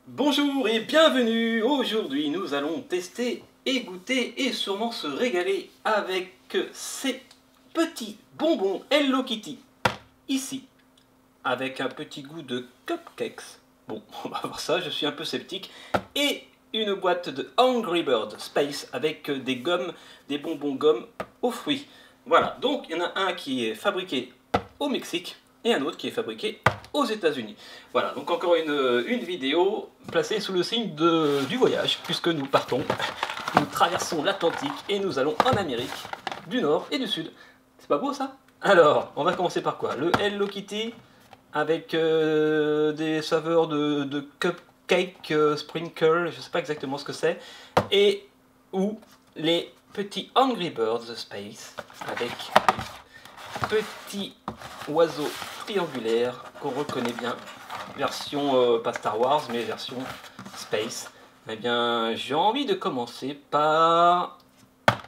Bonjour et bienvenue. Aujourd'hui nous allons tester et goûter et sûrement se régaler avec ces petits bonbons Hello Kitty. Ici, avec un petit goût de cupcakes. Bon, on va voir ça, je suis un peu sceptique. Et une boîte de Angry Bird Space avec des gommes, des bonbons gommes aux fruits. Voilà, donc il y en a un qui est fabriqué au Mexique et un autre qui est fabriqué aux États-Unis. Voilà, donc encore une vidéo placée sous le signe du voyage, puisque nous partons, nous traversons l'Atlantique et nous allons en Amérique du Nord et du Sud. C'est pas beau ça? Alors, on va commencer par quoi? Le Hello Kitty avec des saveurs de cupcake, sprinkle, je sais pas exactement ce que c'est, et ou les petits Angry Birds Space avec petits oiseaux triangulaires qu'on reconnaît bien, version pas Star Wars mais version Space. Eh bien, j'ai envie de commencer par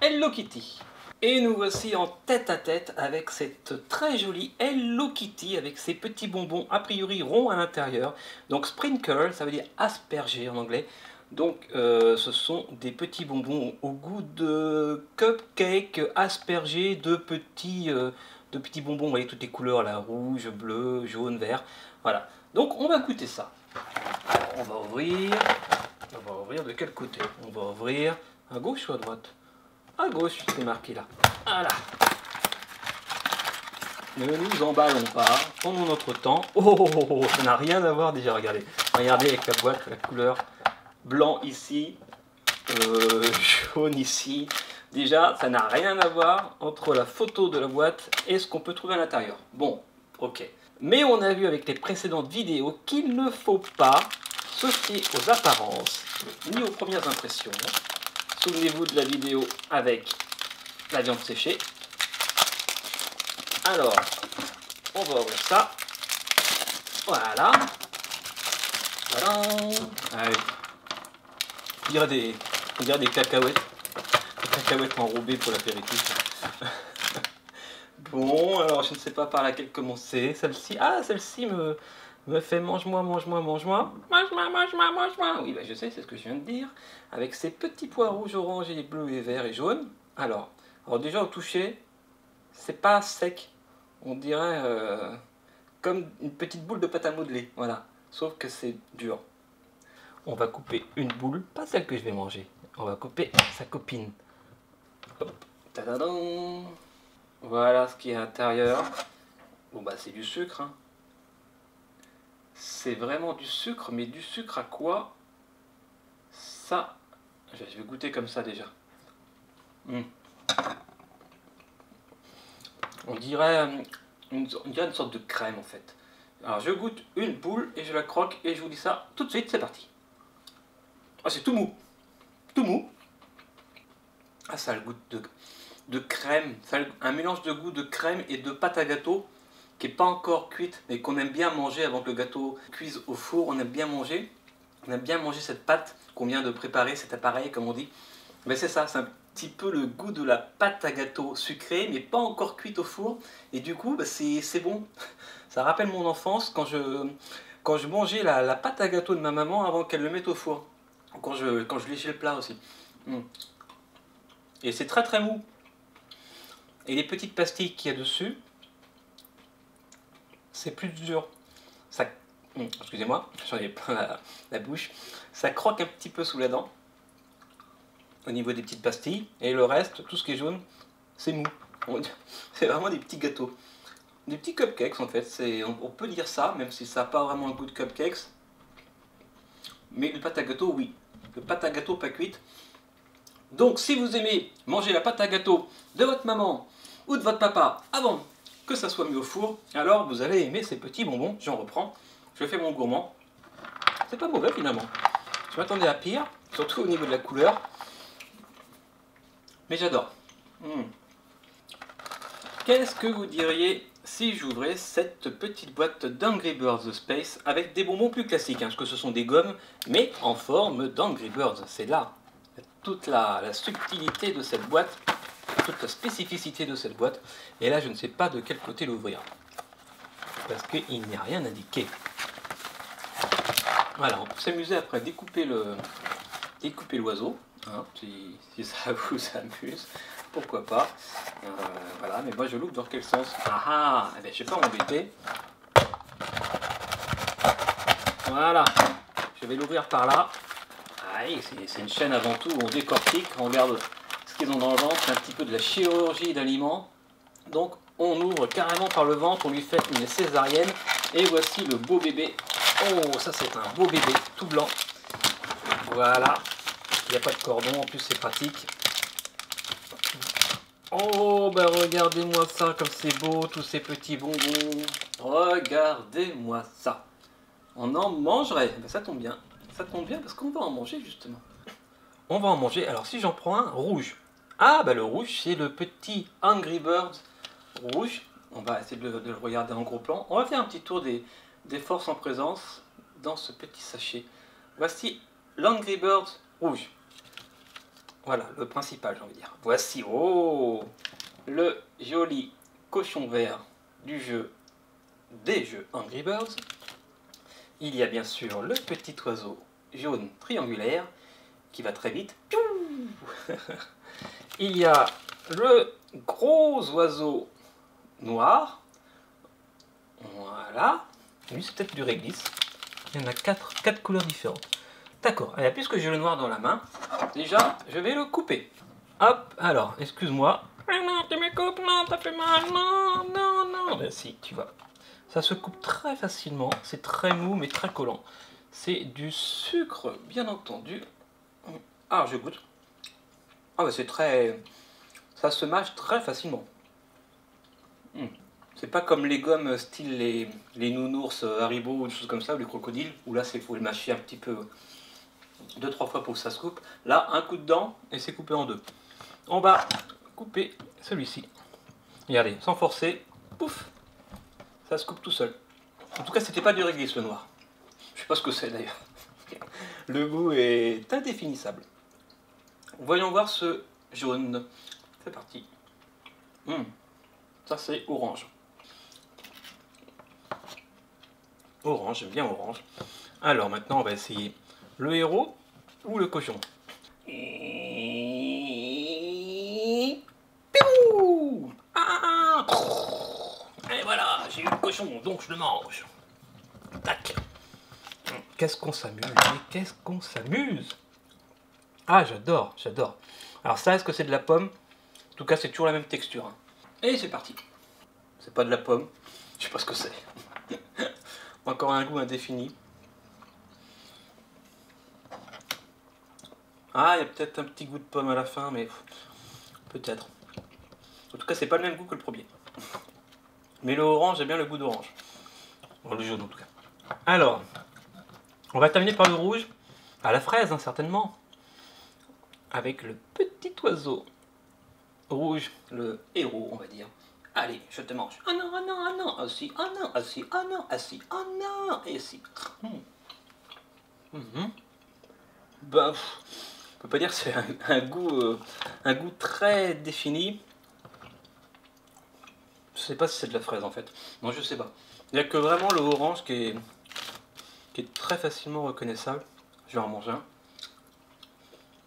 Hello Kitty. Et nous voici en tête à tête avec cette très jolie Hello Kitty avec ses petits bonbons a priori ronds à l'intérieur. Donc sprinkle, ça veut dire asperger en anglais. Donc ce sont des petits bonbons au goût de cupcake aspergés de petits bonbons. Vous voyez toutes les couleurs là, rouge, bleu, jaune, vert. Voilà. Donc on va goûter ça. Alors on va ouvrir. On va ouvrir de quel côté? On va ouvrir à gauche ou à droite? À gauche, c'est marqué là. Voilà. Ne nous emballons pas, prenons notre temps. Oh, ça n'a rien à voir déjà, regardez. Regardez avec la boîte, la couleur blanc ici, jaune ici. Déjà, ça n'a rien à voir entre la photo de la boîte et ce qu'on peut trouver à l'intérieur. Bon, ok. Mais on a vu avec les précédentes vidéos qu'il ne faut pas se fier aux apparences, ni aux premières impressions. Souvenez-vous de la vidéo avec la viande séchée. Alors, on va ouvrir ça. Voilà. Voilà. Allez. On dirait des cacahuètes. Des cacahuètes enrobées pour l'apéritif. Bon, alors je ne sais pas par laquelle commencer. Celle-ci, ah, celle-ci me fait mange-moi, mange-moi, mange-moi. Mange-moi, mange-moi, mange-moi. Oui, bah, je sais, c'est ce que je viens de dire. Avec ces petits pois rouges, orange et bleus et verts et jaunes. Alors déjà au toucher, c'est pas sec. On dirait comme une petite boule de pâte à modeler. Voilà. Sauf que c'est dur. On va couper une boule, pas celle que je vais manger. On va couper sa copine. Hop. Tadadam. Voilà ce qui est à l'intérieur. Bon bah c'est du sucre. Hein. C'est vraiment du sucre, mais du sucre à quoi? Ça, je vais goûter comme ça déjà. On dirait une sorte de crème en fait. Alors je goûte une boule et je la croque et je vous dis ça tout de suite, c'est parti. Ah, c'est tout mou. Tout mou. Ah, ça a le goût de crème. Ça a un mélange de goût de crème et de pâte à gâteau qui n'est pas encore cuite, mais qu'on aime bien manger avant que le gâteau cuise au four. On aime bien manger cette pâte qu'on vient de préparer, cet appareil comme on dit. Mais c'est ça, c'est un petit peu le goût de la pâte à gâteau sucrée, mais pas encore cuite au four. Et du coup, bah, c'est bon. Ça rappelle mon enfance quand je mangeais la pâte à gâteau de ma maman avant qu'elle le mette au four. Quand je léchais le plat aussi. Et c'est très très mou. Et les petites pastilles qu'il y a dessus, c'est plus dur. Ça, excusez-moi, j'en ai plein la bouche. Ça croque un petit peu sous la dent au niveau des petites pastilles. Et le reste, tout ce qui est jaune, c'est mou. C'est vraiment des petits gâteaux. Des petits cupcakes en fait. On peut dire ça, même si ça n'a pas vraiment le goût de cupcakes. Mais le pâte à gâteau, oui. Le pâte à gâteau pas cuite. Donc si vous aimez manger la pâte à gâteau de votre maman ou de votre papa avant que ça soit mis au four, alors vous allez aimer ces petits bonbons. J'en reprends. Je fais mon gourmand. C'est pas mauvais finalement. Je m'attendais à pire, surtout au niveau de la couleur. Mais j'adore. Qu'est-ce que vous diriez si j'ouvrais cette petite boîte d'Angry Birds Space avec des bonbons plus classiques, parce que ce sont des gommes, mais en forme d'Angry Birds. C'est là toute la subtilité de cette boîte, toute la spécificité de cette boîte. Et là, je ne sais pas de quel côté l'ouvrir, parce qu'il n'y a rien indiqué. Voilà, on peut s'amuser après à découper l'oiseau, hein, si ça vous amuse, pourquoi pas. Voilà, mais moi je l'ouvre dans quel sens? Ah ah, eh bien, je ne vais pas m'embêter. Voilà, je vais l'ouvrir par là. Ah oui, c'est une chaîne avant tout où on décortique, on regarde ce qu'ils ont dans le ventre, c'est un petit peu de la chirurgie d'aliments. Donc on ouvre carrément par le ventre, on lui fait une césarienne, et voici le beau bébé. Oh, ça c'est un beau bébé, tout blanc. Voilà, il n'y a pas de cordon, en plus c'est pratique. Oh, bah regardez-moi ça, comme c'est beau, tous ces petits bonbons. Regardez-moi ça. On en mangerait, ben, ça tombe bien parce qu'on va en manger justement. On va en manger, alors si j'en prends un rouge. Ah, bah le rouge c'est le petit Angry Birds rouge. On va essayer de le regarder en gros plan. On va faire un petit tour des forces en présence dans ce petit sachet. Voici l'Angry Birds rouge. Voilà, le principal, j'ai envie de dire. Voici, oh, le joli cochon vert du jeu, des jeux Angry Birds. Il y a bien sûr le petit oiseau jaune triangulaire qui va très vite. Il y a le gros oiseau noir. Voilà. Lui, c'est peut-être du réglisse. Il y en a quatre couleurs différentes. D'accord. Et puisque j'ai le noir dans la main, déjà, je vais le couper. Hop. Alors, excuse-moi. Non, tu me coupes, non, ça fait mal. Non, non, non. Ben si, tu vois. Ça se coupe très facilement. C'est très mou, mais très collant. C'est du sucre, bien entendu. Ah, je goûte. Ah, ben c'est très... Ça se mâche très facilement. C'est pas comme les gommes style les nounours Haribo ou des choses comme ça, ou les crocodiles, où là c'est faut le mâcher un petit peu 2-3 fois pour que ça se coupe. Là, un coup de dent et c'est coupé en deux. On va couper celui-ci. Regardez, sans forcer, pouf, ça se coupe tout seul. En tout cas, c'était pas du réglisse le noir. Je sais pas ce que c'est d'ailleurs. Le goût est indéfinissable. Voyons voir ce jaune. C'est parti. Ça c'est orange. Orange, j'aime bien orange. Alors maintenant on va essayer le héros ou le cochon. Et voilà, j'ai eu le cochon, donc je le mange. Tac. Qu'est-ce qu'on s'amuse, mais qu'est-ce qu'on s'amuse. Ah, j'adore, j'adore. Alors ça, est-ce que c'est de la pomme? En tout cas, c'est toujours la même texture. Hein. Et c'est parti. C'est pas de la pomme, je sais pas ce que c'est. Encore un goût indéfini. Ah, il y a peut-être un petit goût de pomme à la fin, mais peut-être. En tout cas, c'est pas le même goût que le premier. Mais le orange, j'aime bien le goût d'orange. Bon, le jaune en tout cas. Alors, on va terminer par le rouge, à la fraise, hein, certainement. Avec le petit oiseau rouge, le héros, on va dire. Allez, je te mange. Ah non, ah non, ah non, ah si, ah non, ah si, ah non, ah si, ah non, et si. Ben, on peut pas dire que c'est un goût très défini. Je sais pas si c'est de la fraise en fait. Non, je sais pas. Il n'y a que vraiment le orange qui est très facilement reconnaissable. Je vais en manger un.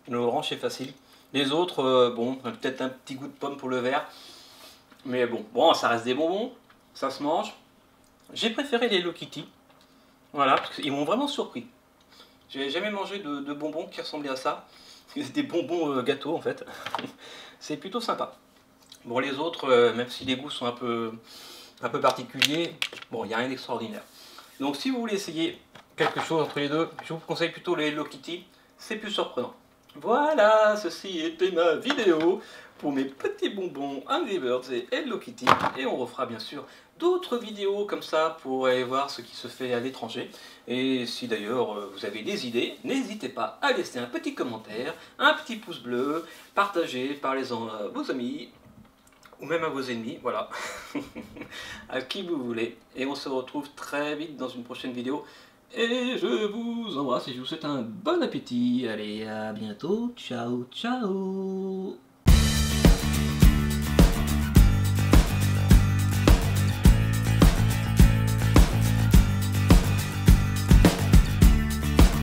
Le orange est facile. Les autres, bon, peut-être un petit goût de pomme pour le vert. Mais bon, ça reste des bonbons. Ça se mange. J'ai préféré les Hello Kitty. Voilà, parce qu'ils m'ont vraiment surpris. J'ai jamais mangé de bonbons qui ressemblaient à ça. C'est des bonbons gâteaux en fait. C'est plutôt sympa. Bon, les autres, même si les goûts sont un peu particuliers, bon, il n'y a rien d'extraordinaire. Donc si vous voulez essayer quelque chose entre les deux, je vous conseille plutôt les Hello Kitty. C'est plus surprenant. Voilà, ceci était ma vidéo pour mes petits bonbons Angry Birds et Hello Kitty. Et on refera bien sûr d'autres vidéos comme ça pour aller voir ce qui se fait à l'étranger. Et si d'ailleurs vous avez des idées, n'hésitez pas à laisser un petit commentaire, un petit pouce bleu, partagez, parlez-en à vos amis, ou même à vos ennemis, voilà, à qui vous voulez. Et on se retrouve très vite dans une prochaine vidéo. Et je vous embrasse et je vous souhaite un bon appétit. Allez, à bientôt. Ciao, ciao.